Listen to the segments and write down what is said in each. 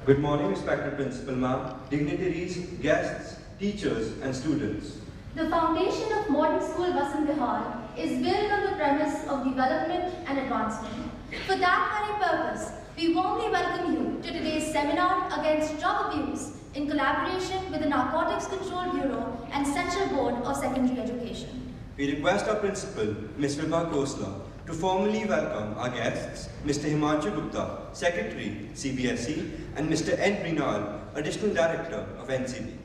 Good morning, respected Principal Ma'am, dignitaries, guests, teachers, and students. The foundation of modern school Vasant Vihar is built on the premise of development and advancement. For that very purpose, we warmly welcome you to today's seminar against drug abuse in collaboration with the Narcotics Control Bureau and Central Board of Secondary Education. We request our principal, Ms. Vibha Khosla, to formally welcome our guests, Mr. Himanshu Gupta, Secretary, CBSE, and Mr. N. Prinal, Additional Director of NCB.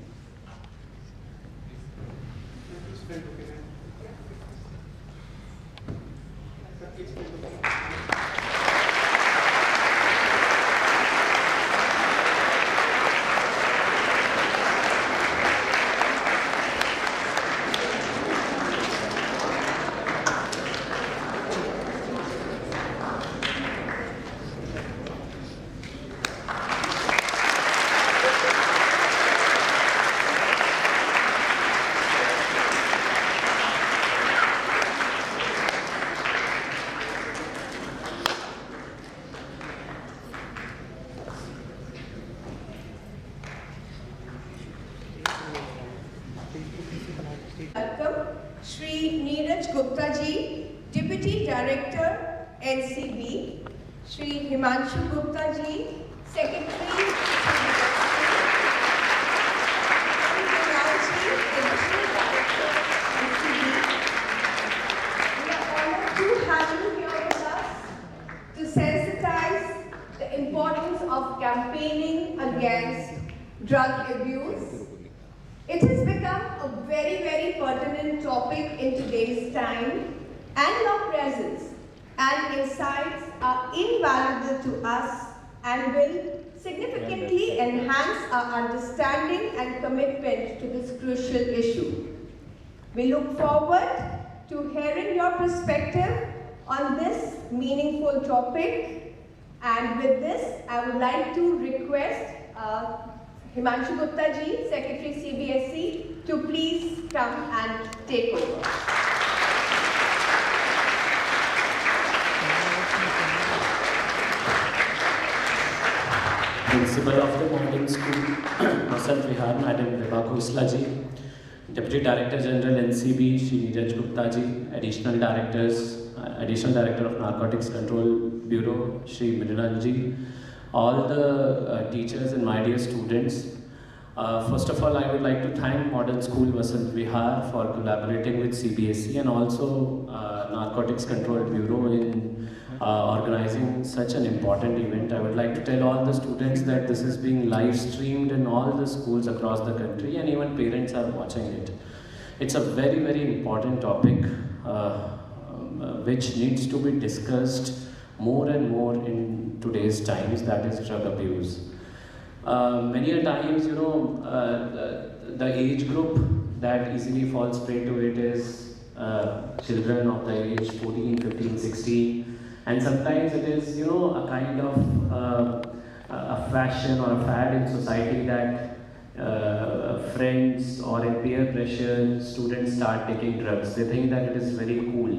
Welcome Shri Neeraj Gupta ji, Deputy Director NCB, Shri Himanshu Gupta ji, Secretary Additional Director NCB. We are honored to have you here with us to sensitize the importance of campaigning against drug abuse. It has become a very, very pertinent topic in today's time, and your presence and insights are invaluable to us and will significantly enhance our understanding and commitment to this crucial issue. We look forward to hearing your perspective on this meaningful topic, and with this, I would like to request Himanshu Gupta ji, Secretary CBSE, to please come and take over. Principal of the Modern School, Vasant Vihar, Madam Vibha Khosla ji, Deputy Director General NCB, Shri Neeraj Gupta ji, Additional Director of Narcotics Control Bureau, Shri Mrinal ji, all the teachers and my dear students. First of all, I would like to thank Modern School Vasant Vihar for collaborating with CBSE and also Narcotics Control Bureau in organizing such an important event. I would like to tell all the students that this is being live streamed in all the schools across the country, and even parents are watching it. It's a very, very important topic which needs to be discussed more and more in today's times, that is drug abuse. Many a times, the age group that easily falls prey to it is children of the age 14, 15, 16, and sometimes it is, a kind of a fashion or a fad in society that friends or in peer pressure, students start taking drugs. They think that it is very cool.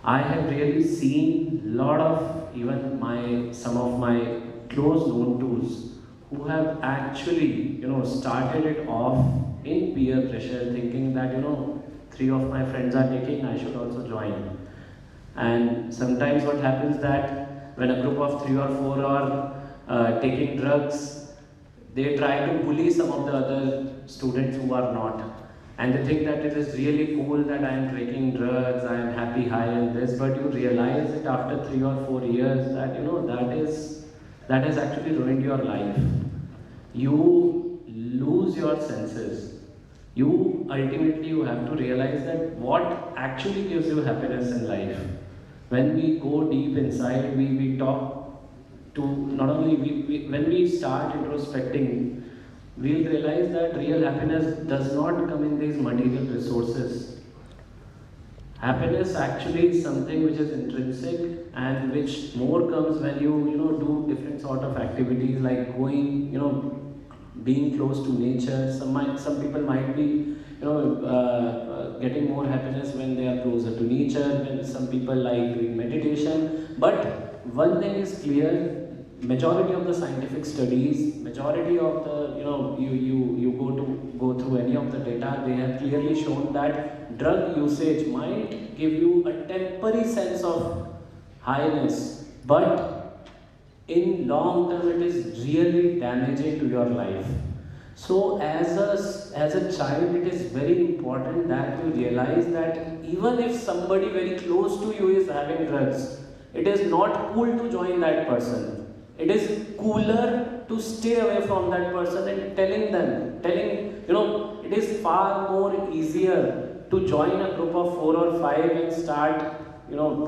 I have really seen a lot of even some of my close known tools who have actually started it off in peer pressure, thinking that 3 of my friends are taking, I should also join. And sometimes what happens that when a group of 3 or 4 are taking drugs, they try to bully some of the other students who are not. And they think that it is really cool that I am taking drugs, I am happy high in this, but you realize that after 3 or 4 years that that has actually ruined your life. You lose your senses. You ultimately have to realize that what actually gives you happiness in life. When we go deep inside, we talk to not only when we start introspecting, we'll realize that real happiness does not come in these material resources. Happiness actually is something which is intrinsic and which more comes when you do different sort of activities like going, being close to nature. Some people might be getting more happiness when they are closer to nature, when some people like doing meditation. But one thing is clear, majority of the scientific studies, majority of the, you go through any of the data, they have clearly shown that drug usage might give you a temporary sense of highness, but in long term it is really damaging to your life. So as a child, it is very important that you realize that even if somebody very close to you is having drugs, it is not cool to join that person. It is cooler to stay away from that person and it is far more easier to join a group of 4 or 5 and start,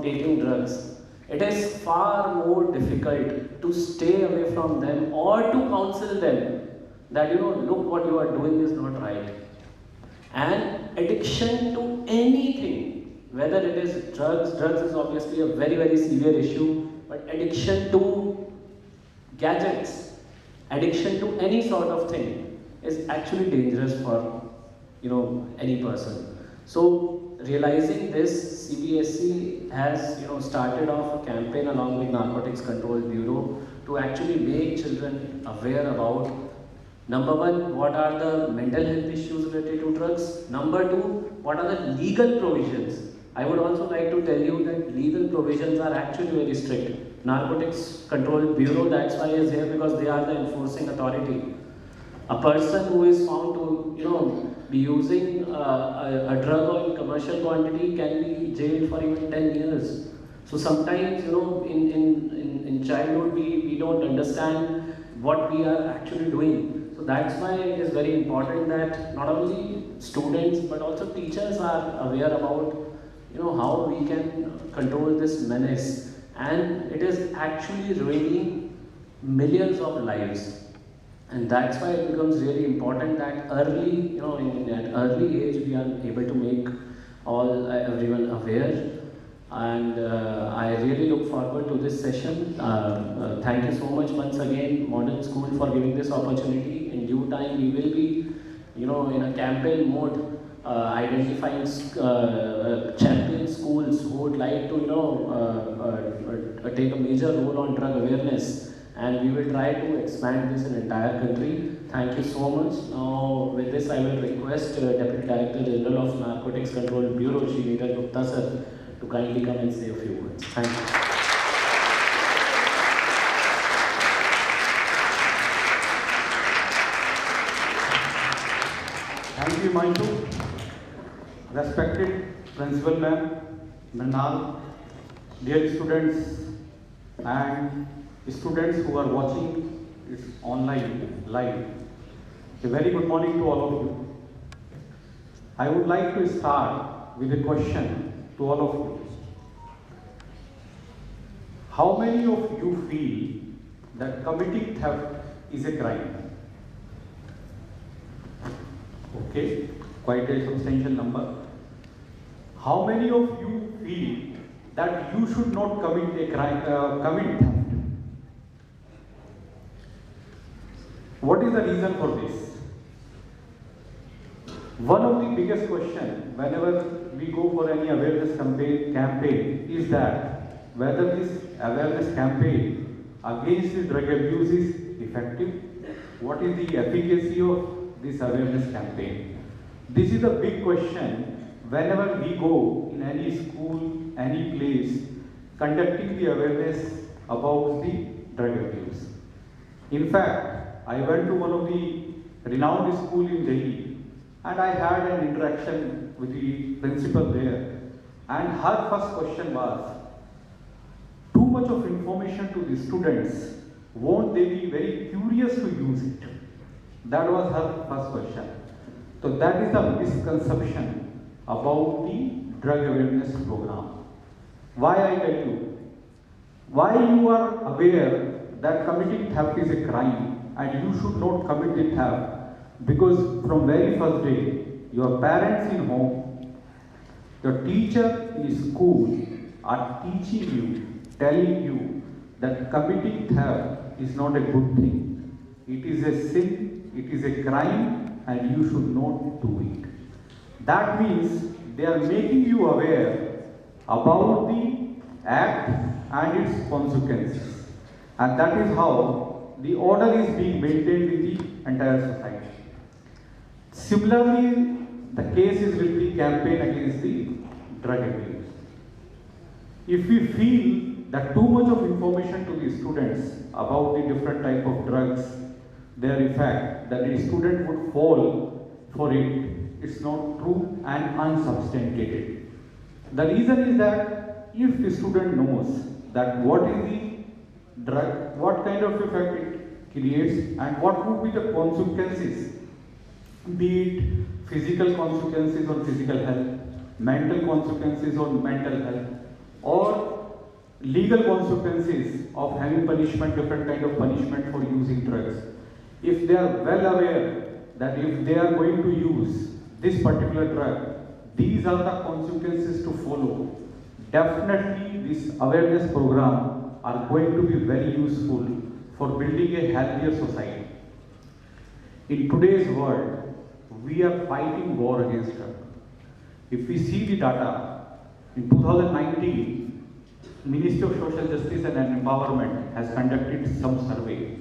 taking drugs. It is far more difficult to stay away from them or to counsel them that, look, what you are doing is not right. And addiction to anything, whether it is drugs is obviously a very, very severe issue, but addiction to gadgets, addiction to any sort of thing is actually dangerous for, any person. So realizing this, CBSE has, started off a campaign along with Narcotics Control Bureau to actually make children aware about, number one, what are the mental health issues related to drugs? Number two, what are the legal provisions? I would also like to tell you that legal provisions are actually very strict. Narcotics Control Bureau, that's why is here, because they are the enforcing authority. A person who is found to, be using a drug in commercial quantity can be jailed for even 10 years. So sometimes, in childhood, we don't understand what we are actually doing. So that's why it is very important that not only students but also teachers are aware about how we can control this menace, and it is actually ruining millions of lives. And that's why it becomes really important that early, in an early age, we are able to make everyone aware. And I really look forward to this session. Thank you so much once again, Modern School, for giving this opportunity. In due time, we will be, in a campaign mode, identifying champion schools who would like to, take a major role on drug awareness. And we will try to expand this in the entire country. Thank you so much. Now, with this, I will request Deputy Director General of Narcotics Control Bureau, Shri Neeraj Gupta sir, to kindly come and say a few words. Thank you. Thank you, Manju. Respected Principal Ma'am, Mrinal, dear students and students who are watching this online live, a very good morning to all of you. I would like to start with a question to all of you. How many of you feel that committing theft is a crime? Okay, quite a substantial number. How many of you feel that you should not commit a crime, commit theft? What is the reason for this? One of the biggest questions whenever we go for any awareness campaign is that whether this awareness campaign against the drug abuse is effective. What is the efficacy of this awareness campaign? This is a big question whenever we go in any school, any place, conducting the awareness about the drug abuse. In fact, I went to one of the renowned school in Delhi and I had an interaction with the principal there, and her first question was, too much of information to the students, won't they be very curious to use it? That was her first question. So that is the misconception about the drug awareness program. Why I tell you? Why you are aware that committing theft is a crime and you should not commit the theft? Because from very first day, your parents in home, your teacher in school are teaching you, telling you that committing theft is not a good thing. It is a sin, it is a crime, and you should not do it. That means they are making you aware about the act and its consequences. and that is how the order is being maintained in the entire society. Similarly, the case is with the campaign against the drug abuse. If we feel that too much of information to the students about the different type of drugs, their effect, that the student would fall for it, it's not true and unsubstantiated. The reason is that if the student knows that what is the drug, what kind of effect it creates, and what would be the consequences, be it physical consequences on physical health, mental consequences on mental health, or legal consequences of having punishment, different kind of punishment for using drugs. If they are well aware that if they are going to use this particular drug, these are the consequences to follow, definitely this awareness program are going to be very useful for building a healthier society. In today's world, we are fighting war against drugs. If we see the data, in 2019, Ministry of Social Justice and Empowerment has conducted some survey.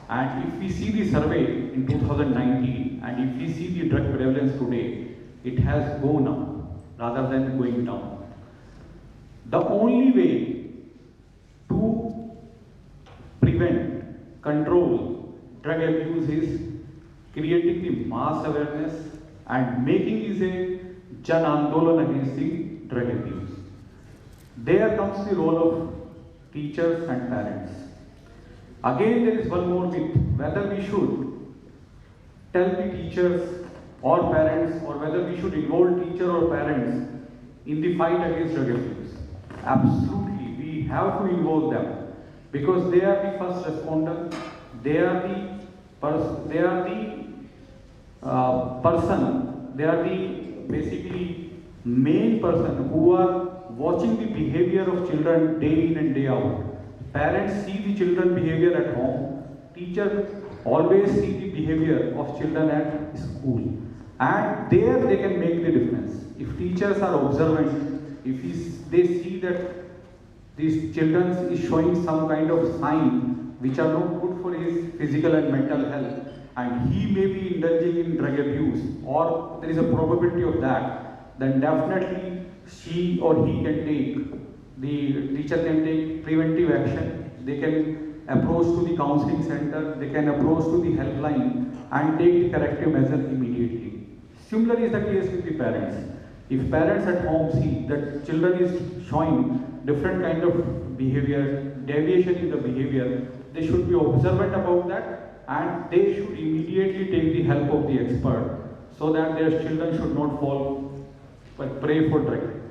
And if we see the survey in 2019, and if we see the drug prevalence today, it has gone up rather than going down. The only way to prevent, control drug abuse is creating the mass awareness and making this a Jan Andolan against the drug abuse. There comes the role of teachers and parents. Again, there is one more myth, whether we should tell the teachers or parents, or whether we should involve teacher or parents in the fight against drug abuse. Absolutely, we have to involve them, because they are the first responder, they are the basically main person who are watching the behavior of children day in and day out. Parents see the children behavior at home, teachers always see the behavior of children at school, and there they can make the difference. If teachers are observant, if they see that these children is showing some kind of sign which are not good for his physical and mental health, and he may be indulging in drug abuse, or there is a probability of that, then definitely she or he can take, the teacher can take preventive action. They can approach to the counseling center, they can approach to the helpline and take the corrective measure immediately. Similar is the case with the parents. If parents at home see that children is showing different kind of behavior, deviation in the behavior, they should be observant about that, and they should immediately take the help of the expert, so that their children should not fall prey for drug.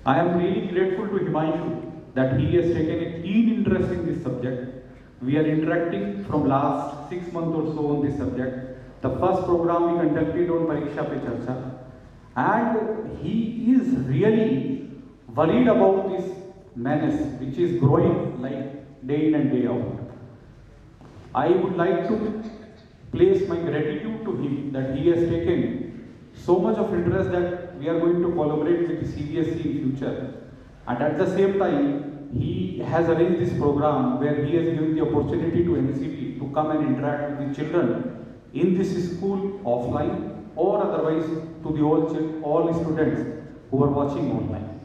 I am really grateful to Himanshu that he has taken a keen interest in this subject. We are interacting from last 6 months or so on this subject. The first program we conducted on Pariksha Pe Charcha, and he is really worried about this menace which is growing like day in and day out. I would like to place my gratitude to him that he has taken so much of interest that we are going to collaborate with CBSE in future. And at the same time, he has arranged this program where he has given the opportunity to NCB to come and interact with the children in this school offline, or otherwise to the all students who are watching online.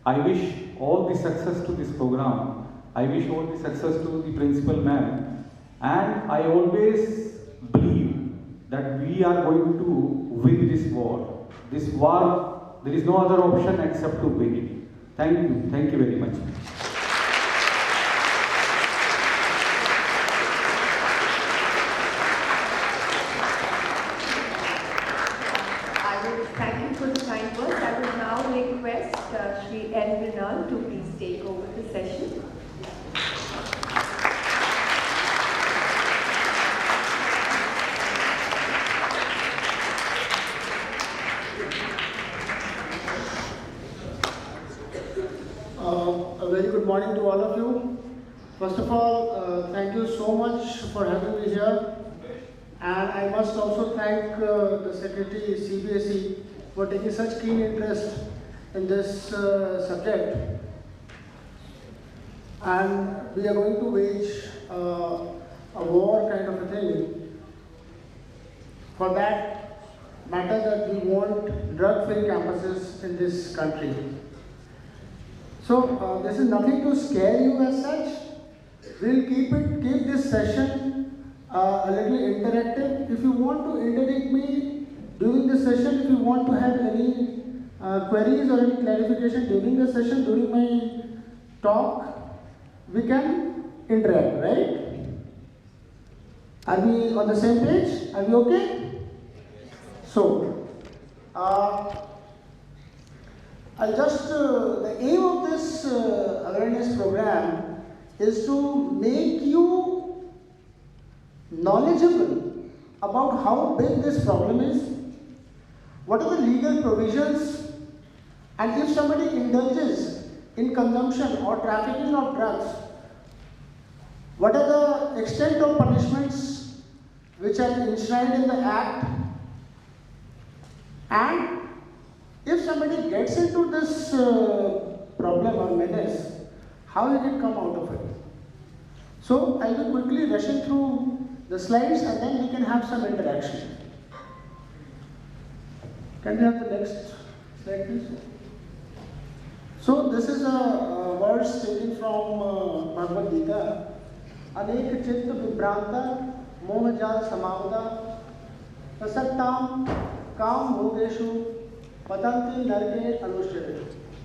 I wish all the success to this program. I wish all the success to the principal ma'am, and I always believe that we are going to win this war. This war, there is no other option except to win it. Thank you very much. I would thank you for the kind words. I would now request Shri N. Mrinal to please take over the session. A very good morning to all of you. First of all, thank you so much for having me here. And I must also thank the Secretary CBSE for taking such keen interest in this subject. and we are going to wage a war kind of a thing. For that matter, that we want drug-free campuses in this country. So this is nothing to scare you as such. We'll keep this session a little interactive. If you want to interact me during the session, if you want to have any queries or any clarification during the session, during my talk, we can interact, right? Are we on the same page? Are we okay? So, I'll just, the aim of this awareness program is to make you knowledgeable about how big this problem is, what are the legal provisions, and if somebody indulges in consumption or trafficking of drugs, what are the extent of punishments which are enshrined in the Act, and if somebody gets into this problem or menace, how he can come out of it. So I'll be quickly rushing through the slides and then we can have some interaction. Can we have the next slide, please? So this is a verse taken from Bhagavad Gita. Anek chitta vibranta mohajal samavada prasattam kam bhogeshu patanti narke anushchare.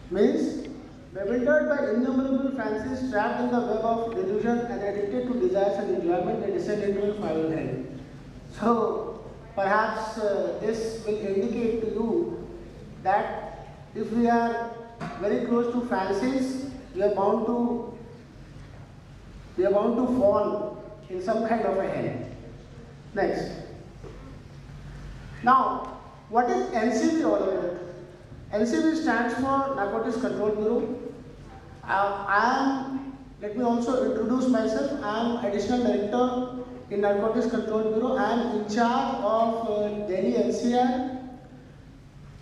Means, bewildered by innumerable fancies, trapped in the web of delusion and addicted to desires and enjoyment, they descend into a foul hell. So, perhaps this will indicate to you that if we are very close to fancies, we are bound to fall in some kind of a hell. Next. Now, what is NCB all about? NCB stands for Narcotics Control Bureau. Let me also introduce myself. I am Additional Director in Narcotics Control Bureau. I am in charge of Delhi NCR,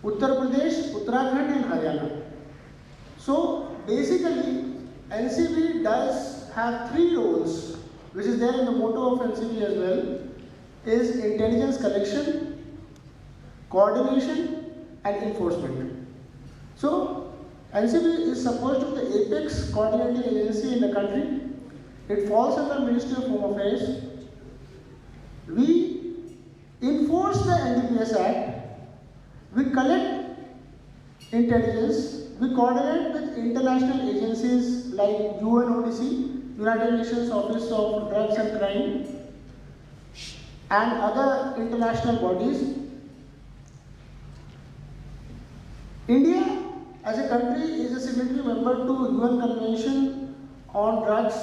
Uttar Pradesh, Uttarakhand and Haryana. So basically, NCB does have three roles, which is there in the motto of NCB as well, is intelligence collection, coordination and enforcement. So NCB is supposed to be the apex coordinating agency in the country. It falls under Ministry of Home Affairs. We enforce the NDPS Act. We collect intelligence. We coordinate with international agencies like UNODC, United Nations Office of Drugs and Crime, and other international bodies. India as a country is a signatory member to UN Convention on Drugs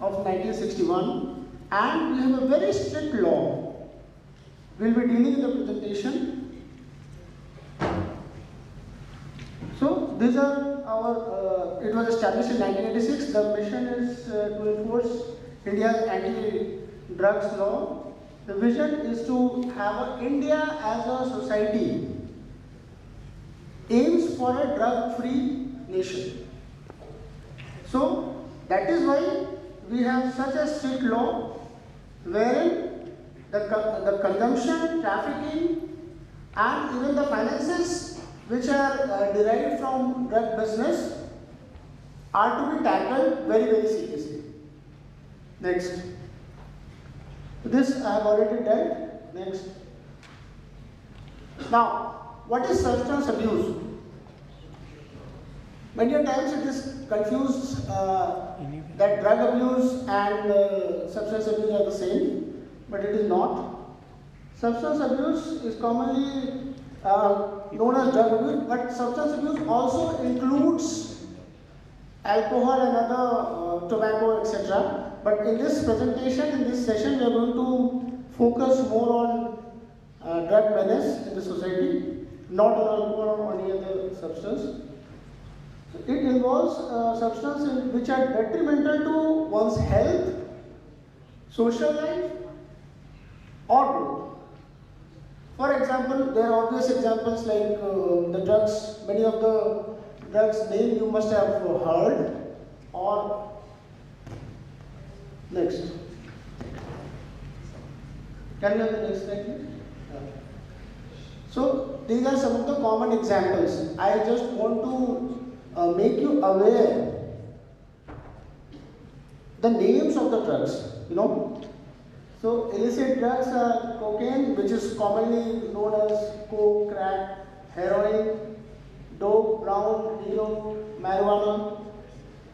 of 1961, and we have a very strict law. We will be dealing with the presentation. So these are our, it was established in 1986. The mission is to enforce India's anti-drugs law. The vision is to have India as a society aims for a drug-free nation. So that is why we have such a strict law wherein the consumption, trafficking and even the finances which are derived from drug business are to be tackled very, very seriously. Next. This I have already done. Next. Now, what is substance abuse? Many times it is confused that drug abuse and substance abuse are the same, but it is not. Substance abuse is commonly known as drug abuse, but substance abuse also includes alcohol and other tobacco, etc. But in this presentation, in this session, we are going to focus more on drug menace in the society, not on alcohol or any other substance. It involves substances which are detrimental to one's health, social life, or growth. For example, there are obvious examples like the drugs, many of the drugs name you must have heard, or Next. Can you have the next slide, please? So these are some of the common examples. I just want to make you aware the names of the drugs, you know. So illicit drugs are cocaine, which is commonly known as coke, crack, heroin, dope, brown, hero, marijuana,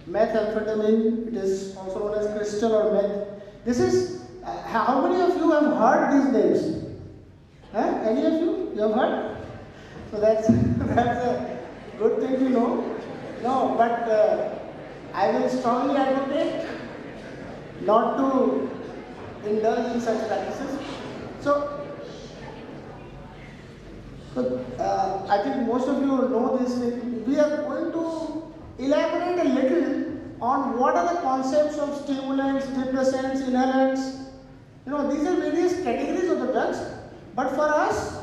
methamphetamine, it is also known as crystal or meth. This is, how many of you have heard these names? Huh? Any of you? You have heard? So that's a good thing to know. No, but I will strongly advocate not to indulge in such practices. So I think most of you know this. We are going to elaborate a little on what are the concepts of stimulants, depressants, inhalants. You know, these are various categories of the drugs, but for us,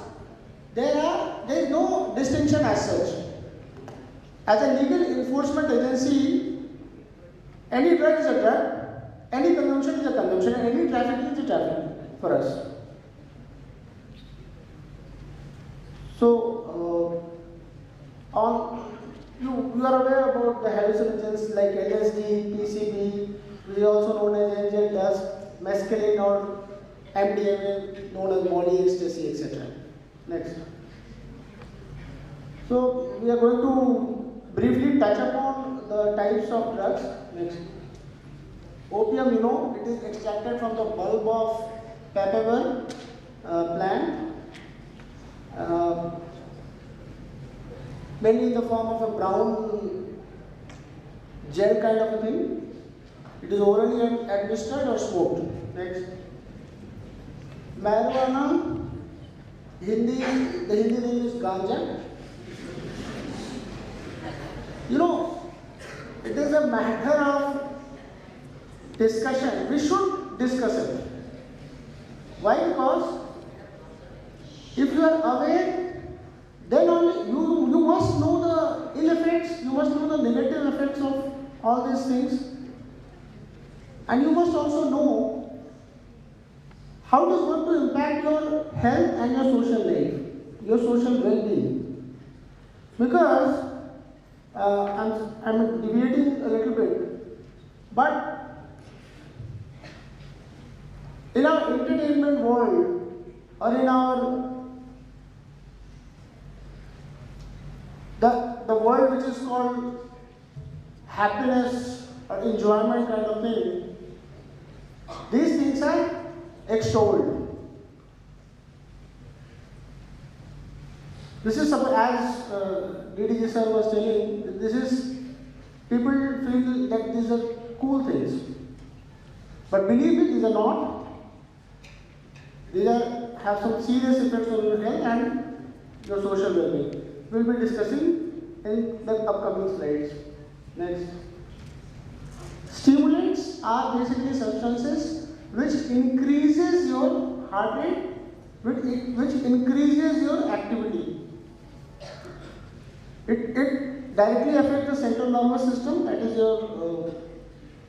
there is no distinction as such. As a legal enforcement agency, any drug is a drug, any consumption is a consumption, and any trafficking is a trafficking for us. So, you are aware about the hallucinogens like LSD, PCB, which is also known as angel dust, mescaline or MDMA, known as Molly, ecstasy, etc. Next. So, we are going to briefly touch upon the types of drugs. Next. Opium, you know, it is extracted from the bulb of papaver plant. Mainly in the form of a brown gel kind of a thing. It is orally administered or smoked. Next. Marijuana, the Hindi name is ganja. You know, it is a matter of discussion. We should discuss it. Why? Because if you are aware, then only you must know the ill effects, you must know the negative effects of all these things, and you must also know how it is going to impact your health and your social life, your social well-being. Because I'm deviating a little bit, but in our entertainment world or in our the world which is called happiness or enjoyment kind of thing, these things are extolled. This is as DDG sir was telling, this is, people feel that these are cool things. But believe me, these are not. These have some serious effects on your health and your social well-being. We'll be discussing in the upcoming slides. Next. Stimulants are basically substances which increases your heart rate, which increases your activity. It directly affects the central nervous system, that is your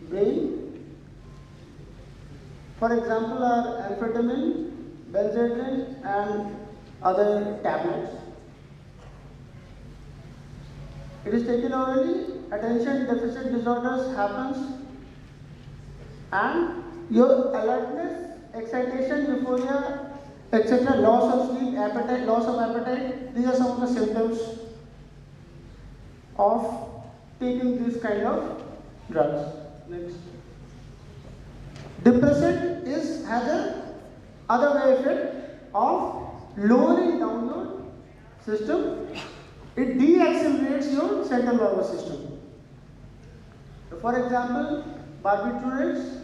brain. For example, are amphetamine, benzedrine, and other tablets. It is taken orally, attention deficit disorders happens, and your alertness, excitation, euphoria, etc., loss of sleep, appetite, loss of appetite, these are some of the symptoms of taking this kind of drugs. Next. Depressant has a other way effect of lowering down your system. It deaccelerates your central nervous system. For example, barbiturates,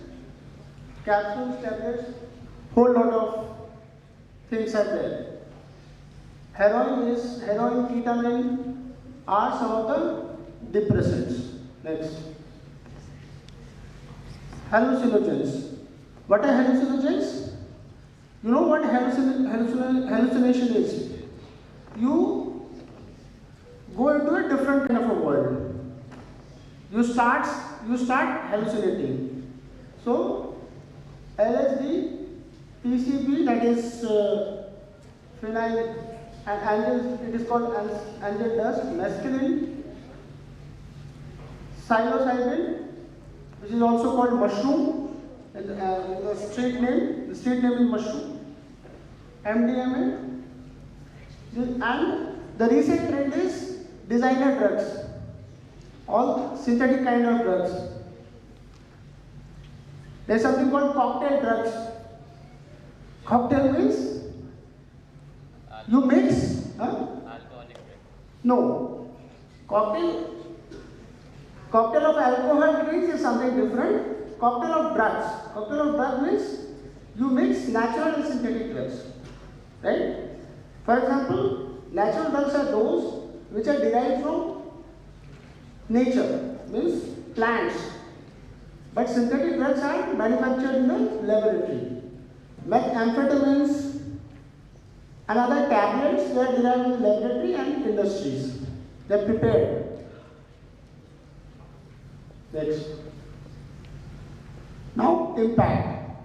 capsules, tablets, whole lot of things are there. Heroin, ketamine are some of the depressants. Next. Hallucinogens. What are hallucinogens? You know what hallucination is? You go into a different kind of a world. You start hallucinating. So LSD, PCB, that is phenyl and angel, it is called angel dust, mescaline, psilocybin, which is also called mushroom, the street name is mushroom, MDMA, and the recent trend is designer drugs, all synthetic kind of drugs. There is something called cocktail drugs. Cocktail means you mix, Alcoholic drink. no, cocktail of alcohol drinks is something different. Cocktail of drugs. Cocktail of drugs means you mix natural and synthetic drugs, right? For example, natural drugs are those which are derived from nature, means plants. But synthetic drugs are manufactured in the laboratory. Methamphetamines and other tablets, they are derived in the laboratory and industries. They are prepared. Next. Now, impact.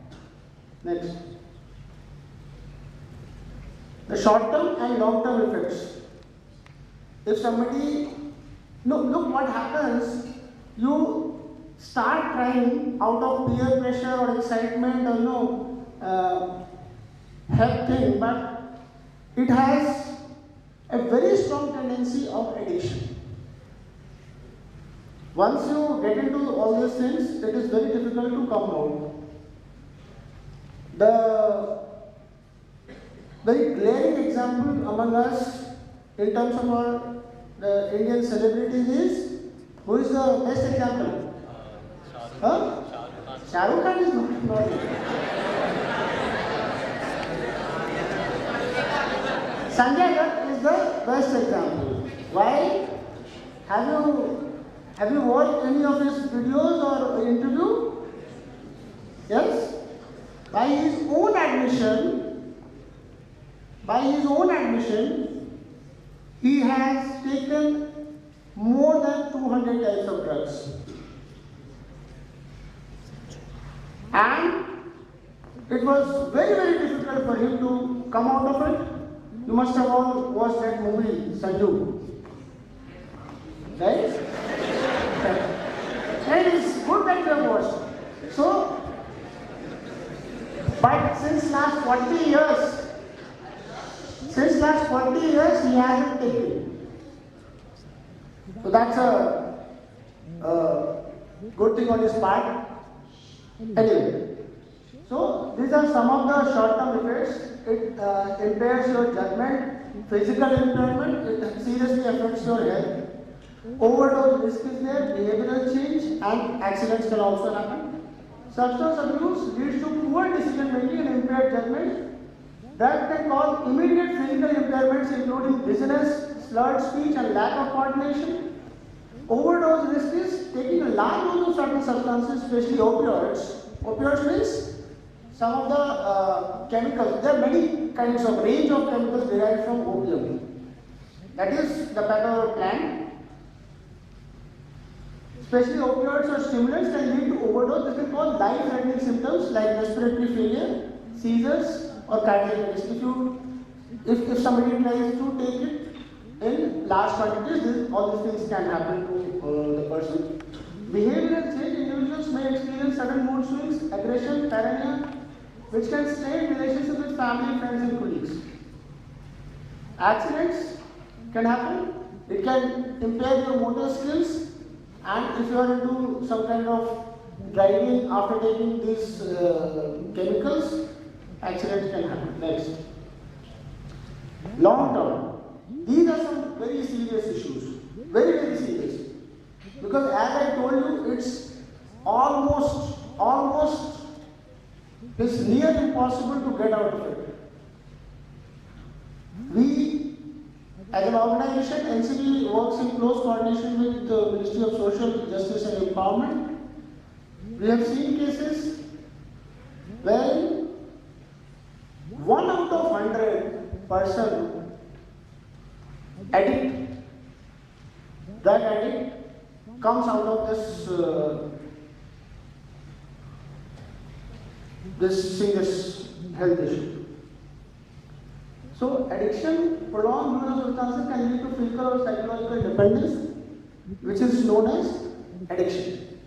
Next. The short-term and long-term effects. If somebody, look what happens, you start trying out of peer pressure or excitement or help thing, but it has a very strong tendency of addiction. Once you get into all these things, it is very difficult to come out. The very glaring example among us in terms of the Indian celebrities is, who is the best example? Huh? Shah Rukh Khan is not. Sanjay Dutt is the best example. Why? Have you watched any of his videos or interview? Yes? By his own admission, he has taken more than 200 types of drugs. And it was very, very difficult for him to come out of it. You must have all watched that movie, Sanju. Right? And it's good that you have watched. So, but since last 40 years, he hasn't taken. So that's a good thing on his part. Anyway, so these are some of the short-term effects. It impairs your judgment, physical impairment, it seriously affects your health. Overdose risk is there, behavioral change, and accidents can also happen. Substance abuse leads to poor decision making and impaired judgment. That can cause immediate physical impairments including dizziness, slurred speech, and lack of coordination. Overdose risk is taking a large dose of certain substances, especially opioids. Opioids means some of the chemicals. There are many kinds of range of chemicals derived from opium. That is the pepper plant. Especially opioids or stimulants can lead to overdose. This can cause life-threatening symptoms like respiratory failure, seizures, or cardiac arrest. If somebody tries to take it in large quantities, all these things can happen to the person. Behavioral change, individuals may experience sudden mood swings, aggression, paranoia, which can strain relationships with family, friends, and colleagues. Accidents can happen. It can impair your motor skills. And if you are into some kind of driving after taking these chemicals, accidents can happen. Next. Long term. These are some very serious issues. Very, very serious. Because as I told you, it's it's near impossible to get out of it. We, as an organization, NCB works in close coordination with the Ministry of Social Justice and Empowerment. We have seen cases where 1 out of 100 person addict, drug addict, comes out of this this serious health issue. So addiction, prolonged use of substances can lead to physical or psychological dependence, which is known as addiction.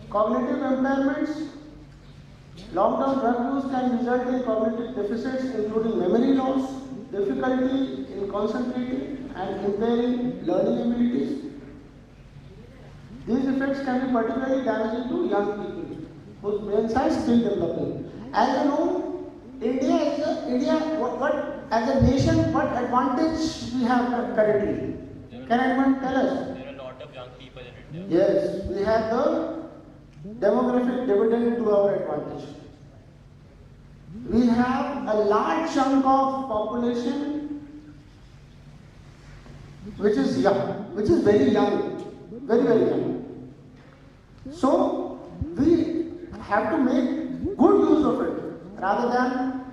Cognitive impairments, long-term drug use can result in cognitive deficits including memory loss, difficulty in concentrating and impairing learning abilities. These effects can be particularly damaging to young people whose brains are still developing. As you know, as a nation, what advantage we have currently? Can anyone tell us? There are a lot of young people in India. Yes, we have the demographic dividend to our advantage. We have a large chunk of population which is young, which is very young, very, very young. So we have to make good use of it rather than,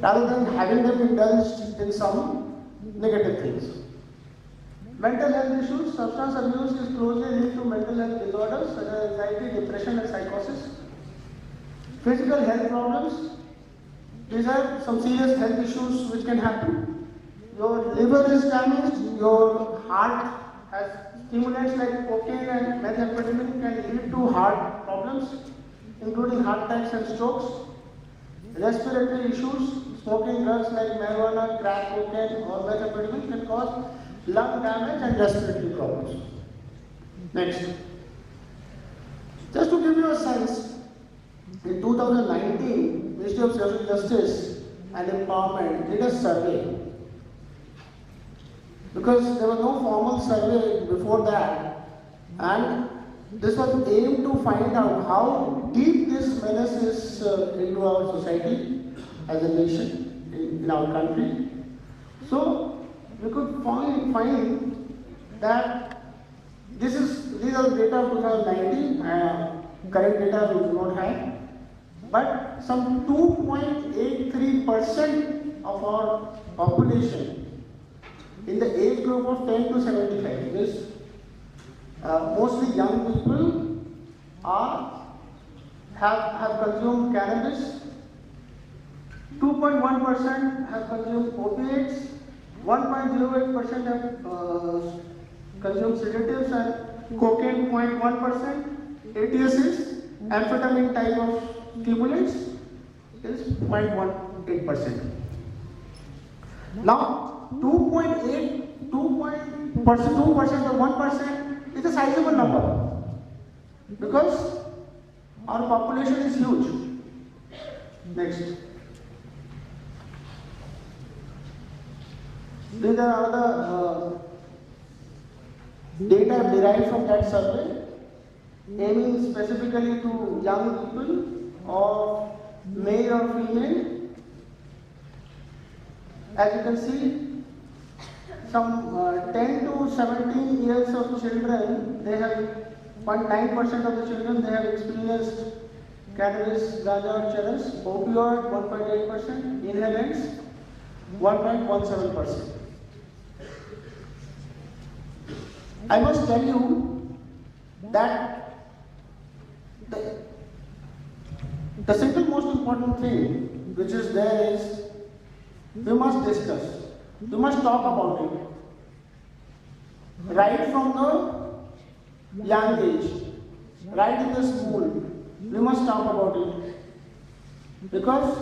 rather than having them indulged in some negative things. Mental health issues, substance abuse is closely linked to mental health disorders such as anxiety, depression and psychosis. Physical health problems, these are some serious health issues which can happen. Your liver is damaged, your heart has stimulants like cocaine and methamphetamine can lead to heart problems, including heart attacks and strokes. Respiratory issues, smoking drugs like marijuana, crack cocaine or methamphetamine can cause lung damage and respiratory problems. Next. Just to give you a sense, in 2019, Ministry of Social Justice and Empowerment did a survey. Because there was no formal survey before that, and this was aimed to find out how deep this menace is into our society as a nation, in our country. So we could find that these are data of 2019, current data we do not have, but some 2.83% of our population in the age group of 10 to 75, this mostly young people have consumed cannabis, 2.1% have consumed opiates, 1.08% have consumed sedatives and cocaine 0.1%, ATSs, amphetamine type of stimulants is 0.18%. Now 2% or 1% is a sizable number because our population is huge. Next. These are other data derived from that survey, aiming specifically to young people or male or female. As you can see, some 10 to 17 years of children, they have 0.9% of the children, they have experienced cannabis, ganja or charas, opioid 1.8%, inhalants 1.17%. I must tell you that the single most important thing which is there is we must discuss, we must talk about it right from the young age, right in the school. We must talk about it because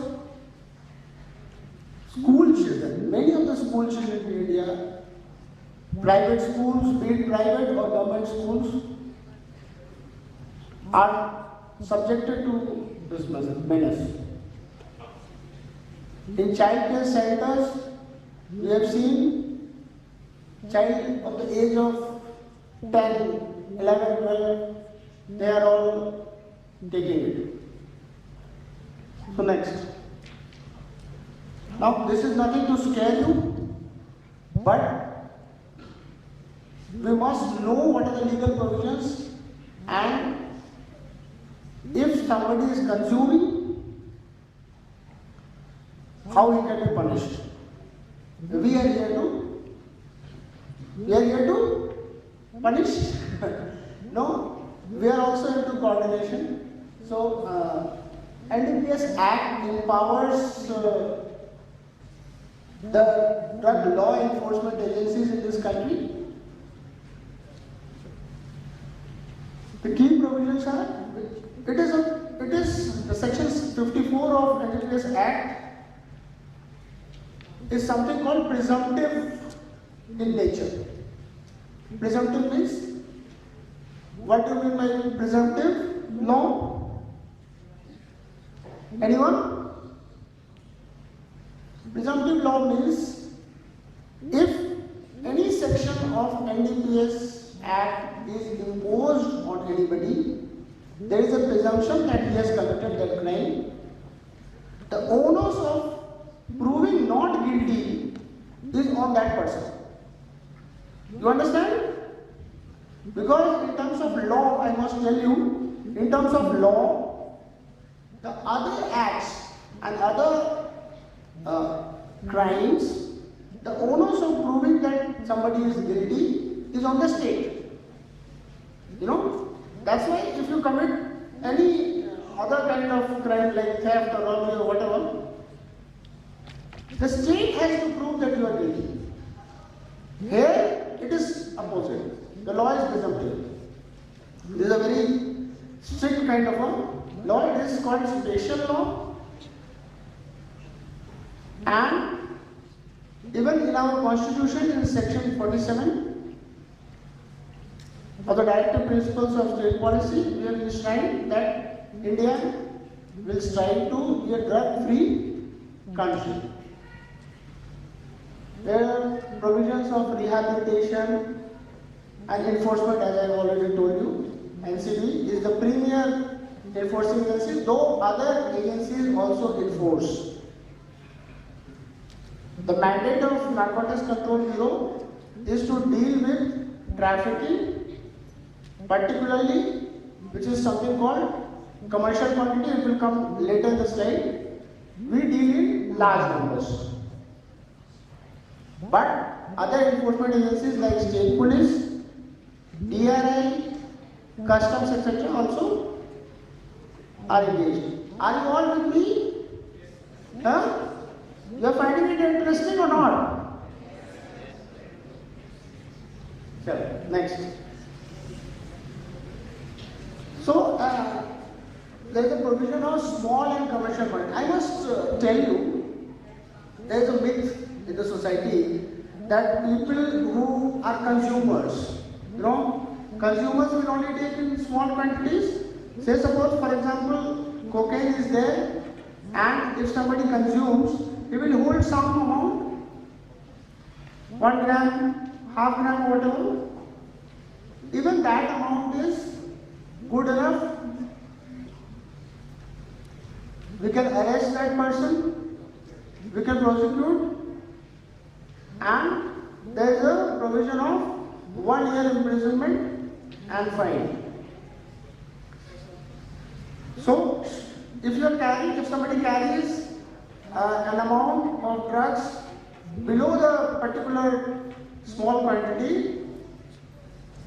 school children, many of the school children in India, private schools, be it private or government schools, are subjected to this menace. In child care centers, we have seen child of the age of 10, 11, 12, they are all taking it. So next. Now this is nothing to scare you, but we must know what are the legal provisions, and if somebody is consuming, how he can be punished. We are here to punish. No, coordination. So, NDPS Act empowers the drug law enforcement agencies in this country. The key provisions are, it is the section 54 of NDPS Act is something called presumptive in nature. Presumptive means, what do you mean by presumptive law? Anyone? Presumptive law means, if any section of NDPS Act is imposed on anybody, there is a presumption that he has committed that crime. The onus of proving not guilty is on that person. You understand? Because in terms of law, I must tell you, in terms of law, the other acts and other crimes, the onus of proving that somebody is guilty is on the state. You know, that's why if you commit any other kind of crime like theft or robbery or whatever, the state has to prove that you are guilty. Here, it is opposite. The law is presumptive. This is a very strict kind of a law. It is called spatial law. And even in our constitution, in section 47 of the directive principles of state policy, we have enshrined that India will strive to be a drug-free country. There are provisions of rehabilitation and enforcement, as I have already told you. NCB is the premier enforcing agency, though other agencies also enforce. The mandate of Narcotics Control Bureau is to deal with trafficking, particularly, which is something called commercial quantity. It will come later in the slide. We deal in large numbers. But other enforcement agencies like state police, DRI, customs, etc. also are engaged. Are you all with me? Huh? You are finding it interesting or not? Sure. Next. So, there is a provision of small and commercial quantity. I must tell you, there is a myth in the society that people who are consumers, consumers will only take in small quantities. Say suppose, for example, cocaine is there, and if somebody consumes, he will hold some amount, 1 gram, half gram, whatever. Even that amount is good enough. We can arrest that person, we can prosecute, and there is a provision of 1 year imprisonment and fine. So, if somebody carries an amount of drugs below the particular small quantity,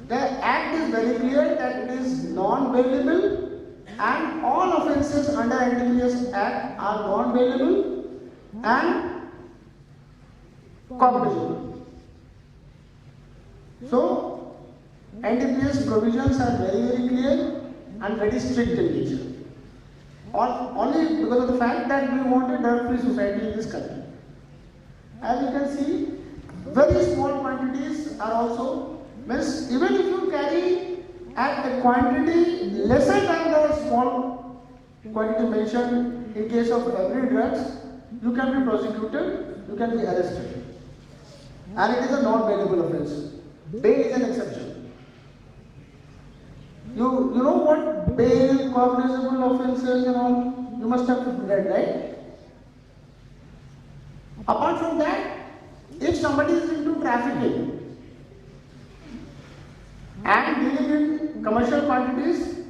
the act is very clear that it is non-bailable, and all offences under NDPS Act are non-bailable and cognizable. So, NDPS provisions are very clear and very strict in nature. Only because of the fact that we want a drug-free society in this country. As you can see, very small quantities are also, means even if you carry at a quantity lesser than the small quantity mentioned in case of every drugs, you can be prosecuted, you can be arrested. And it is a non-bailable offence. Bail is an exception. You know what bail, cognizable offences and all, you must have read, right? Apart from that, if somebody is into trafficking and dealing in commercial quantities,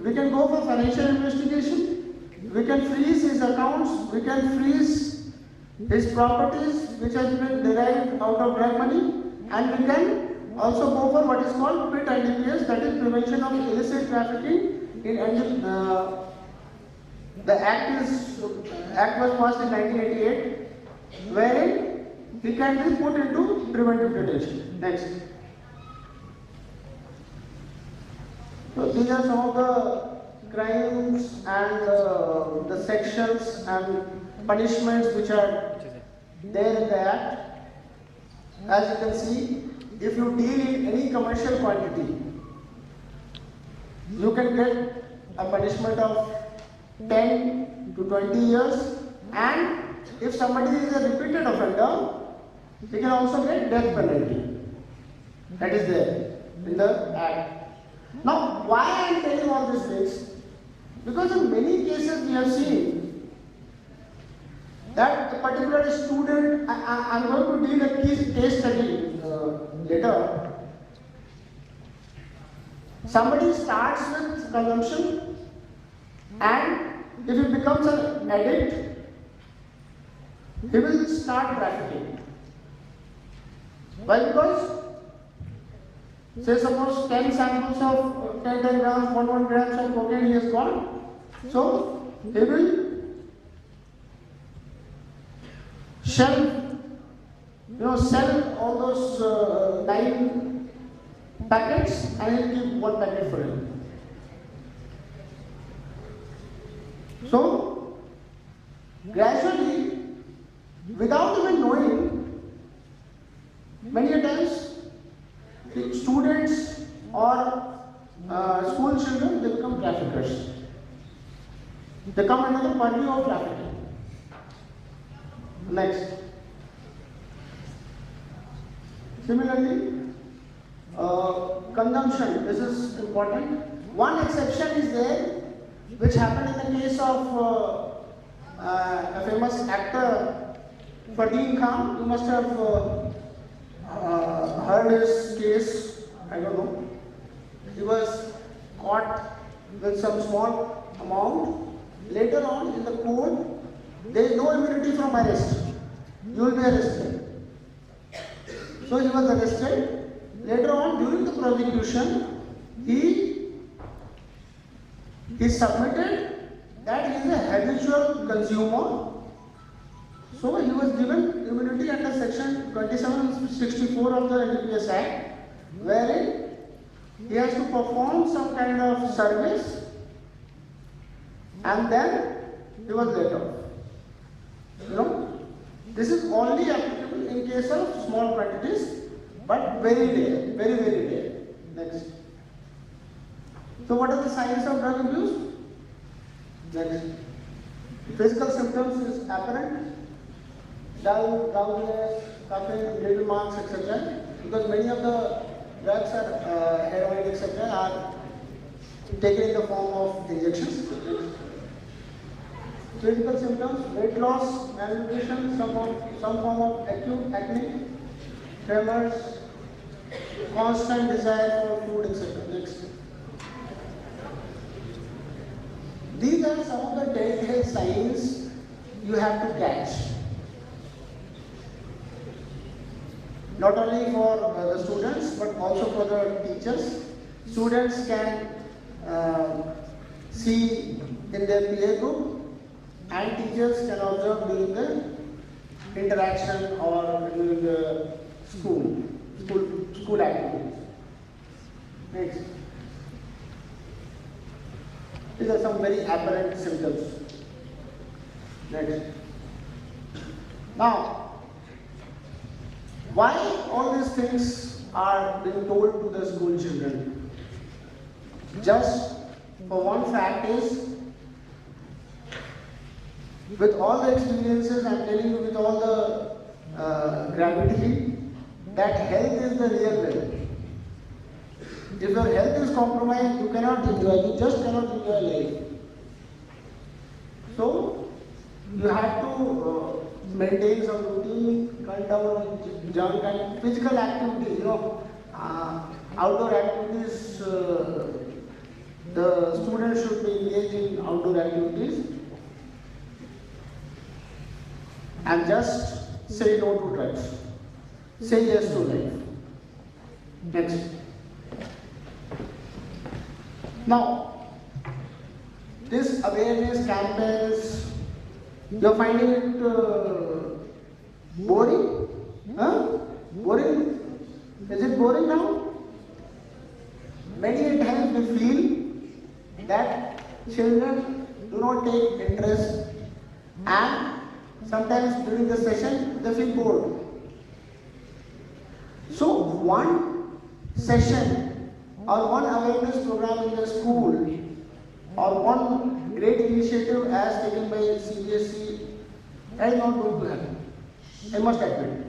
we can go for financial investigation, we can freeze his accounts, we can freeze his properties which has been derived out of drug money, and we can also go for what is called PIT NDPS, that is Prevention of Illicit Trafficking the act was passed in 1988, wherein he can be put into preventive detention. Next. So these are some of the crimes and the sections and punishments which are there in the act. As you can see, if you deal in any commercial quantity, you can get a punishment of 10 to 20 years, and if somebody is a repeated offender, he can also get death penalty. That is there in the act. Now, why I am telling all these things? Because in many cases we have seen that a particular student, I am going to deal a case study later. Somebody starts with consumption, and if he becomes an addict, he will start trafficking. Why? Because, say suppose 10 samples of 10 grams, 1 grams of cocaine he has got, so he will sell all those 9 packets and he'll keep 1 packet for him. So, gradually, without even knowing, many times the students or school children, they become traffickers. They come another party of trafficking. Next. Similarly, consumption, this is important. One exception is there, which happened in the case of a famous actor, Fardeen Khan. You must have heard his case, I don't know. He was caught with some small amount. Later on in the court, there is no immunity from arrest. You will be arrested. So he was arrested. Later on, during the prosecution, he submitted that he is a habitual consumer. So he was given immunity under section 2764 of the NDPS Act, wherein he has to perform some kind of service, and then he was let off. This is only applicable in case of small quantities, but very rare, very, very rare. Next. So what are the signs of drug abuse? Next. Physical symptoms is apparent, dull, drowsiness, coughing, needle marks, etc. Because many of the drugs are heroin, etc. are taken in the form of injections. Physical symptoms, weight loss, malnutrition, some form of acute acne, tremors, constant desire for food, etc. Next. These are some of the telltale signs you have to catch. Not only for the students, but also for the teachers. Students can see in their peer group, and teachers can observe during the interaction or during the school activities. Next. These are some very apparent symptoms. Next. Now, why all these things are being told to the school children? Just for one fact is, with all the experiences, I am telling you with all the gravity, that health is the real wealth. If your health is compromised, you cannot enjoy, you just cannot enjoy life. So, you have to maintain some routine, cut down junk and physical activity, outdoor activities, the students should be engaged in outdoor activities. And just say no to drugs. Say yes to life. Next. Now, this awareness campaigns, you're finding it boring? Huh? Boring? Is it boring now? Many a times we feel that children do not take interest, and sometimes during the session they feel bored. So one session or one awareness program in the school or one great initiative as taken by CBSE is not going to happen. I must admit.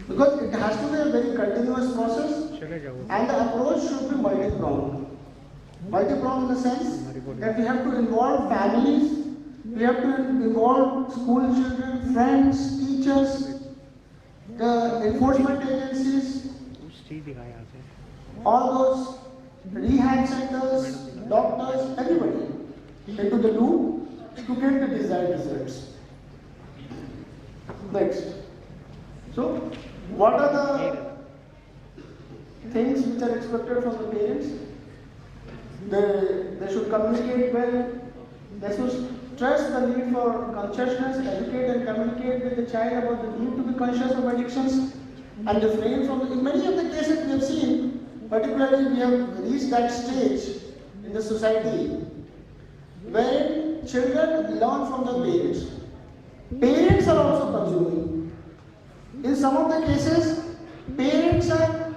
Because it has to be a very continuous process and the approach should be multi-pronged. Multi-pronged in the sense that we have to involve families, we have to involve school children, friends, teachers, the enforcement agencies, all those rehab centers, doctors, everybody into the loop to get the desired results. Next. So, what are the things which are expected from the parents? They should communicate well, they should stress the need for consciousness, educate and communicate with the child about the need to be conscious of addictions and refrain from in many of the cases we have seen, particularly we have reached that stage in the society wherein children learn from the parents. Parents are also consuming. In some of the cases, parents are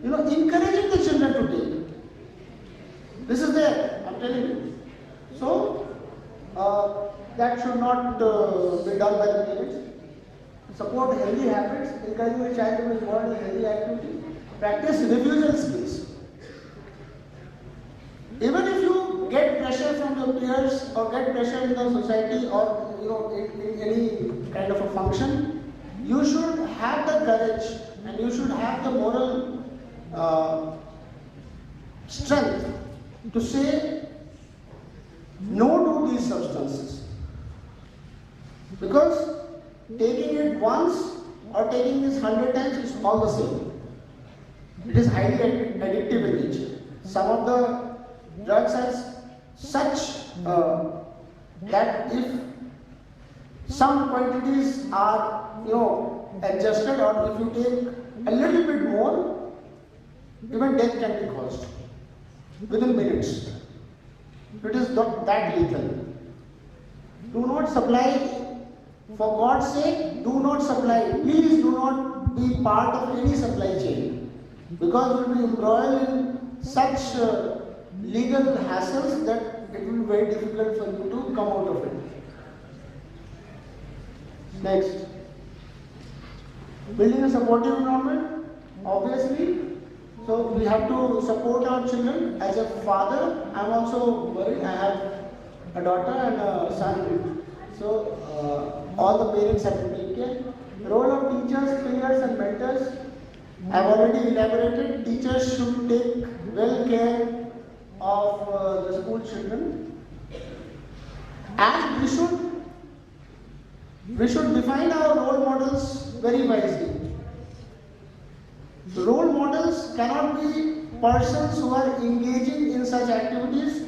encouraging the children to take. This is there, I'm telling you. So, that should not be done by the parents. Support healthy habits, encouraging the child to be involved in healthy activity. Practice refusal skills. Even if you get pressure from your peers or get pressure in the society or in any kind of a function, you should have the courage and you should have the moral strength to say no to these substances. Because taking it once or taking this 100 times is all the same. It is highly addictive in nature. Some of the drugs are such that if some quantities are adjusted or if you take a little bit more, even death can be caused within minutes. It is not that lethal. Do not supply, for God's sake, do not supply. Please do not be part of any supply chain, because we will be embroiled in such legal hassles that it will be very difficult for you to come out of it. Next. Building a supportive environment, obviously. So we have to support our children. As a father, I am also worried. I have a daughter and a son. So all the parents have to take care. The role of teachers, peers and mentors, I have already elaborated. Teachers should take well care of the school children. And we should define our role models very wisely. Role models cannot be persons who are engaging in such activities.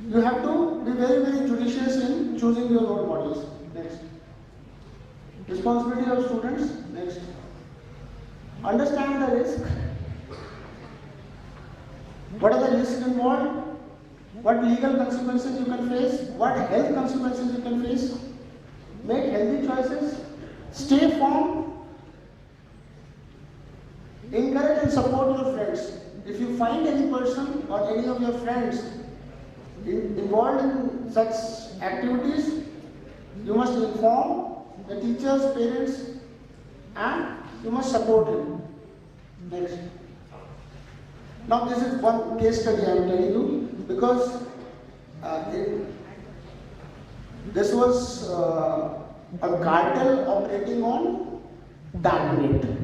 You have to be very, very judicious in choosing your role models. Next. Responsibility of students. Next. Understand the risk. What are the risks involved? What legal consequences you can face? What health consequences you can face? Make healthy choices. Stay firm. Encourage and support your friends. If you find any person or any of your friends involved in such activities, you must inform the teachers, parents, and you must support him. Next. Now this is one case study I am telling you, because this was a cartel operating on darknet.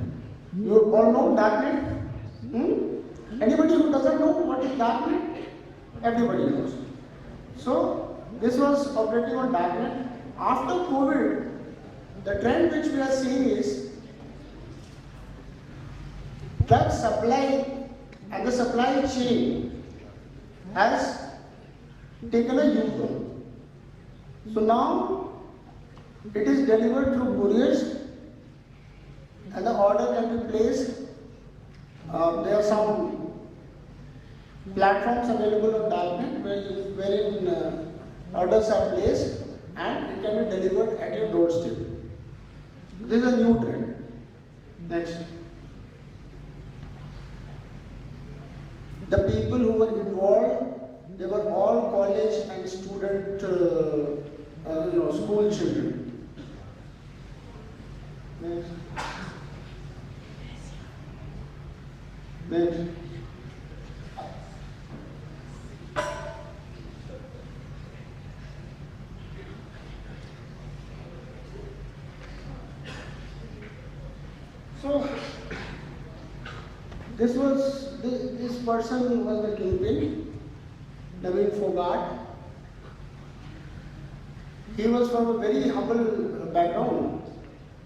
You all know darknet? Anybody who doesn't know what is darknet? Everybody knows. So this was operating on darknet. After COVID, the trend which we are seeing is drug supply and the supply chain has taken a U-turn. So now it is delivered through couriers and the order can be placed. There are some platforms available on Darknet wherein orders are placed and it can be delivered at your doorstep. This is a new trend. Next. The people who were involved, they were all college and student, school children. Next. Next. So, this person was the kingpin, Naveen Fogart. He was from a very humble background,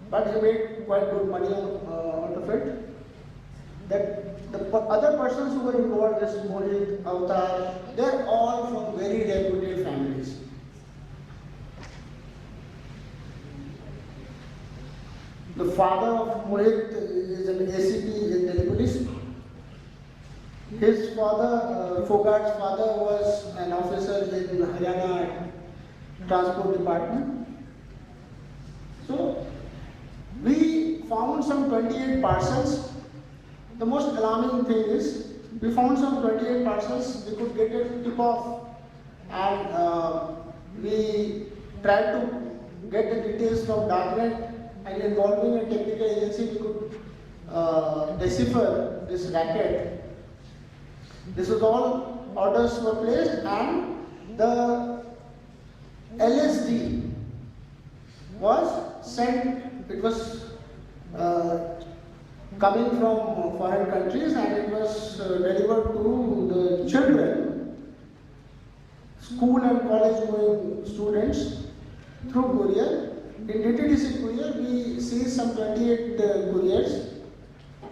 but he made quite good money out of it. That the other persons who were involved, this Mohit, Avatar, they're all from very reputed families. The father of Mohit is an ACP in Delhi Police. His father, Fogart's father, was an officer in Haryana Transport Department. So, we found some 28 parcels. The most alarming thing is, we found some 28 parcels, we could get a tip-off, and we tried to get the details from Darknet, and involving a technical agency, we could decipher this racket. This was all orders were placed, and the LSD was sent. It was coming from foreign countries, and it was delivered to the children, school and college going students through courier. In DTDC courier, we see some 28 couriers,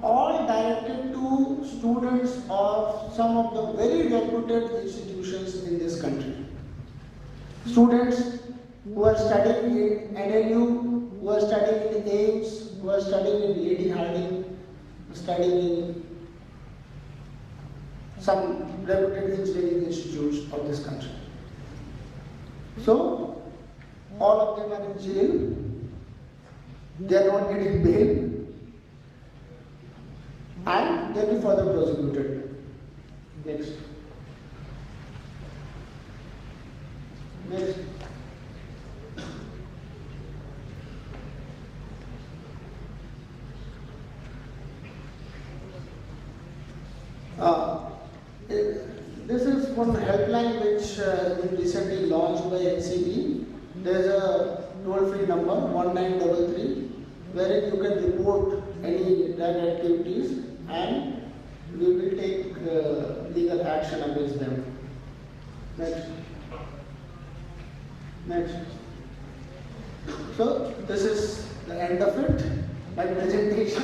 all directed to students of some of the very reputed institutions in this country. Students who are studying in NLU, who are studying in AIMS, who are studying in Lady Harding, studying in some reputed engineering institutes of this country. So, all of them are in jail. They are not getting bail, and they will be further prosecuted. Next. Next. This is one helpline which we recently launched by NCB. There is a toll-free number 1933 wherein you can report any drug activities and we will take legal action against them. Next. Next. So this is the end of it, my presentation.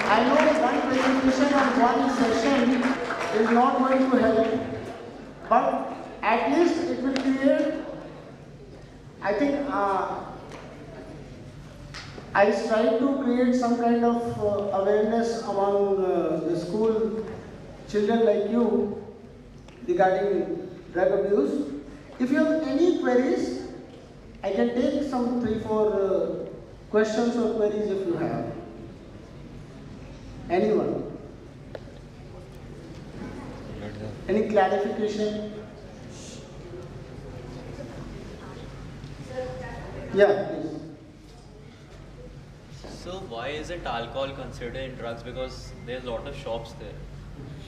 I know one presentation and one session is not going to help, but at least it will create, I think, I try to create some kind of awareness among the school children like you regarding drug abuse. If you have any queries, I can take some 3-4 questions or queries if you have. Anyone? Any clarification? Yeah, please. So why isn't alcohol considered in drugs? Because there's a lot of shops there.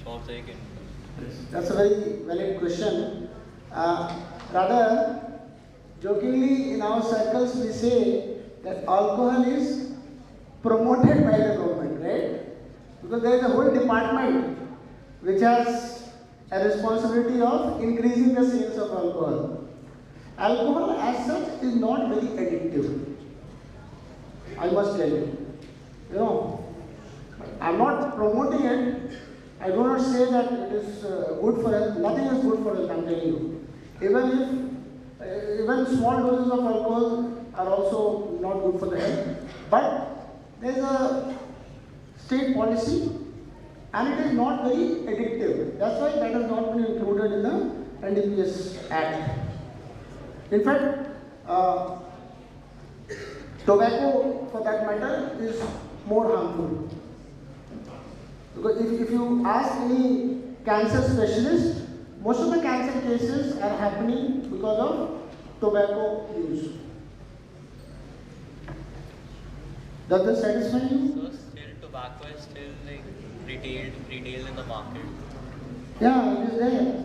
Shops that you can... That's a very valid question. Rather, jokingly in our circles we say that alcohol is promoted by the government, right? Because there is a whole department which has a responsibility of increasing the sales of alcohol. Alcohol as such is not very addictive, I must tell you. You know, I'm not promoting it. I do not say that it is good for health. Nothing is good for health, I'm telling you. Even small doses of alcohol are also not good for the health. But there is a state policy and it is not very addictive. That's why that has not been included in the NDPS Act. In fact, tobacco for that matter is more harmful. Because if you ask any cancer specialist, most of the cancer cases are happening because of tobacco use. Does this satisfy you? So still tobacco is still like retailed in the market. Yeah, it is there.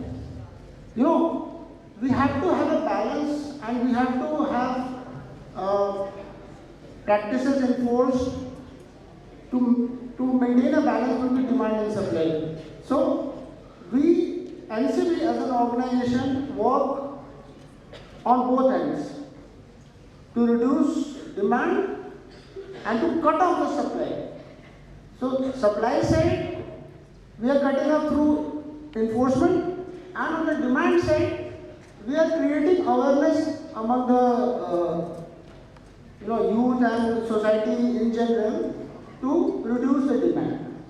You know, we have to have a balance and we have to have practices enforced to maintain a balance between demand and supply. So, we, NCB as an organization, work on both ends to reduce demand and to cut off the supply. So, supply side, we are cutting off through enforcement, and on the demand side, we are creating awareness among the youth and society in general to reduce the demand.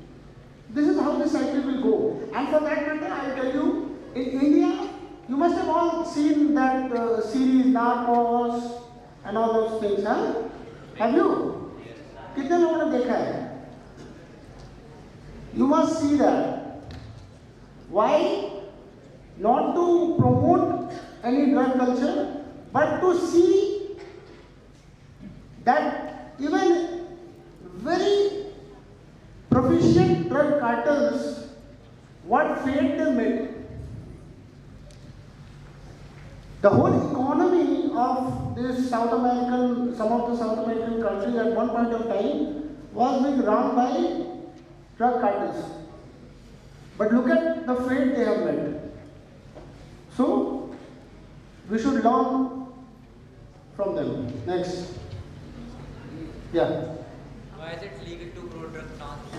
This is how the cycle will go. And for that matter, I will tell you, in India, you must have all seen that series Narcos and all those things, huh? Have you? कितने लोगों ने देखा है? You must see that. Why? Not to promote any drug culture, but to see that even very proficient drug cartels, what fate they made. The whole economy of this some of the South American countries at one point of time was being run by drug cartels. But look at the fate they have made. So, we should learn from them. Next. Yeah. Why is it legal to grow drug plants?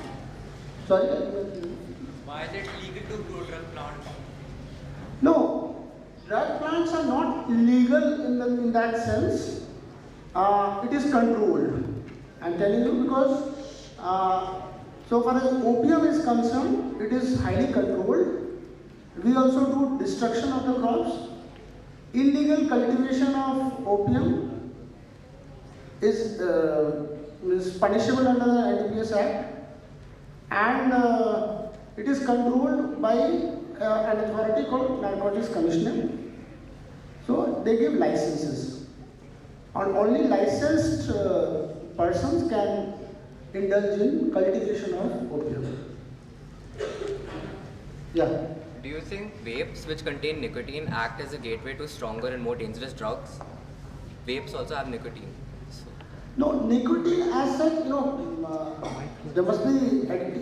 Sorry? Why is it legal to grow drug plants? No. Drug plants are not illegal in that sense. It is controlled. I'm telling you because so far as opium is concerned, it is highly controlled. We also do destruction of the crops. Illegal cultivation of opium is punishable under the NDPS Act, and it is controlled by an authority called Narcotics Commissioner. So they give licenses, and only licensed persons can indulge in cultivation of opium. Yeah. Do you think vapes which contain nicotine act as a gateway to stronger and more dangerous drugs? Vapes also have nicotine. So. No, nicotine as such, there must be,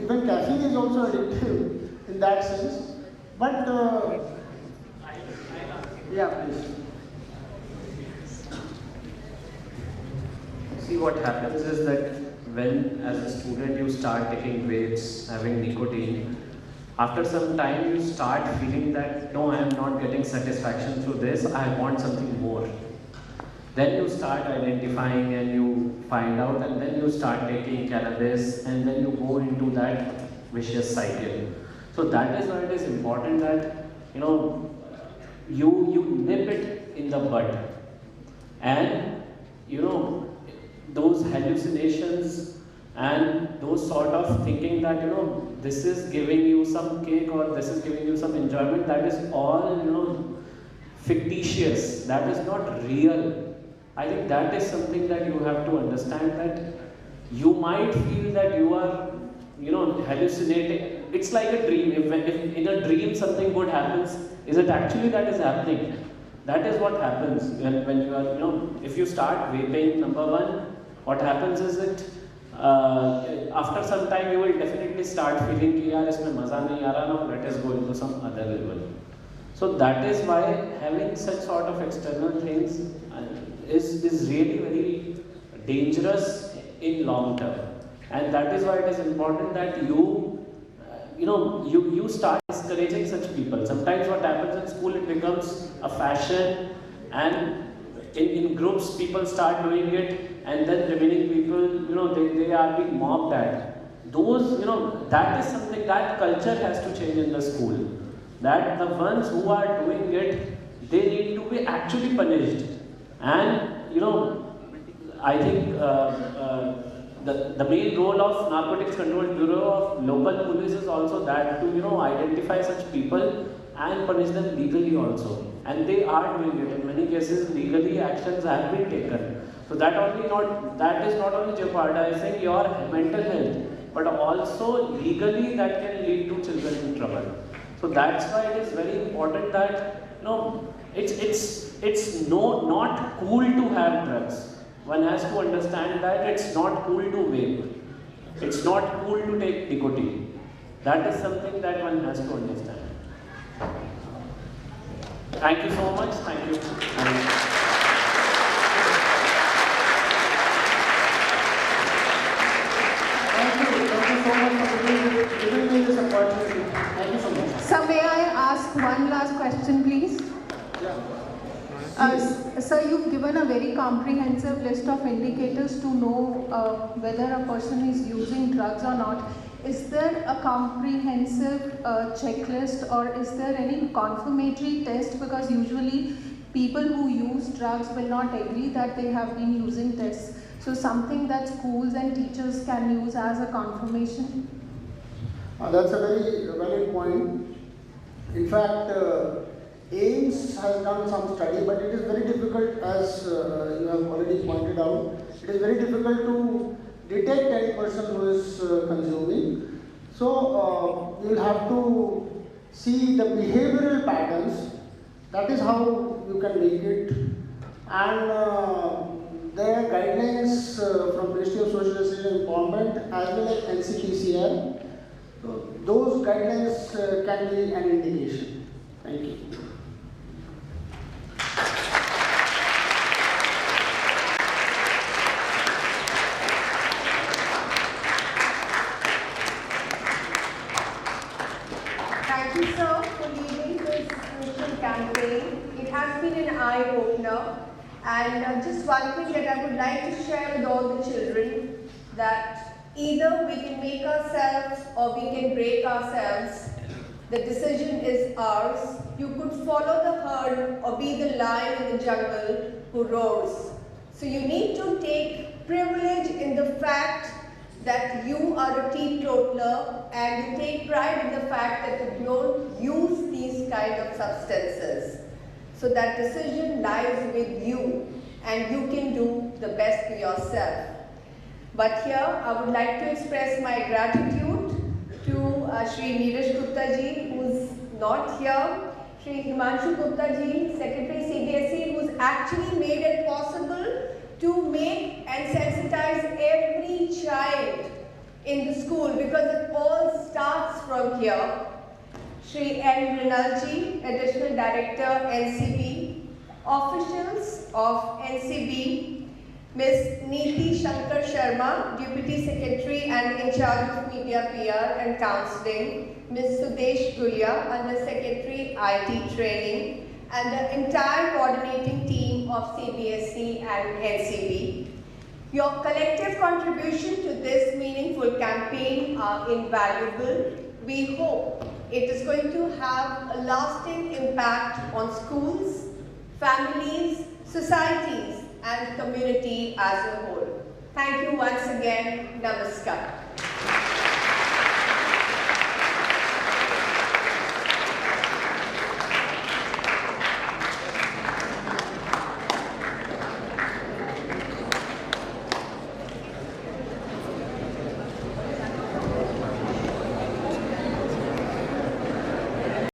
even caffeine is also addictive in that sense. But, yeah, please. See, what happens is that when as a student you start taking vapes, having nicotine, after some time you start feeling that no, I am not getting satisfaction through this, I want something more. Then you start identifying and you find out, and then you start taking cannabis, and then you go into that vicious cycle. So that is why it is important that you nip it in the bud, and those hallucinations and those sort of thinking that this is giving you some kick or this is giving you some enjoyment, that is all fictitious, that is not real. I think that is something that you have to understand, that you might feel that you are hallucinating. It's like a dream. If in a dream something good happens, is it actually that is happening? That is what happens when you are, if you start vaping, number one, what happens is that after some time you will definitely start feeling कि यार इसमें मज़ा नहीं आ रहा ना, let us go into some other level. So that is why having such sort of external things is really very dangerous in long term, and that is why it is important that you start discouraging such people. Sometimes what happens in school, it becomes a fashion, and in groups people start doing it, and then remaining people, they are being mocked at. Those, that is something, that culture has to change in the school. That the ones who are doing it, they need to be actually punished. And, I think the main role of Narcotics Control Bureau of local police is also that to, identify such people and punish them legally also. And they are doing it. In many cases, legally actions have been taken. So that is not only jeopardizing your mental health, but also legally that can lead to children in trouble. So that's why it is very important that it's not cool to have drugs. One has to understand that it's not cool to vape. It's not cool to take nicotine. That is something that one has to understand. Thank you so much. Thank you. Sir, may I ask one last question, please? Sir, you've given a very comprehensive list of indicators to know whether a person is using drugs or not. Is there a comprehensive checklist, or is there any confirmatory test? Because usually people who use drugs will not agree that they have been using tests. So something that schools and teachers can use as a confirmation? That's a very valid point. In fact, AIMS has done some study, but it is very difficult, as you have already pointed out, it is very difficult to detect any person who is consuming. So you will have to see the behavioral patterns. That is how you can make it. And there are guidelines from Ministry of Social Justice and Empowerment as well as NCPCR. So those guidelines can be an indication. Thank you. Thank you, sir, for leading this crucial campaign. It has been an eye-opener. And just one thing that I would like to share with all the children, that either we can make ourselves or we can break ourselves. The decision is ours. You could follow the herd or be the lion in the jungle who roars. So you need to take privilege in the fact that you are a teetotaler, and you take pride in the fact that you don't use these kind of substances. So that decision lies with you, and you can do the best for yourself. But here, I would like to express my gratitude to Shri Neeraj Gupta ji, who's not here, Shri Himanshu Gupta ji, Secretary CBSE, who's actually made it possible to make and sensitize every child in the school, because it all starts from here. Shri N. Mrinalji, Additional Director, NCB, officials of NCB, Ms. Neeti Shankar Sharma, Deputy Secretary and in charge of Media PR and Counseling, Ms. Sudesh Gulia, Under Secretary IT Training, and the entire coordinating team of CBSE and NCB. Your collective contribution to this meaningful campaign are invaluable. We hope it is going to have a lasting impact on schools, families, societies, and community as a whole. Thank you once again. Namaskar.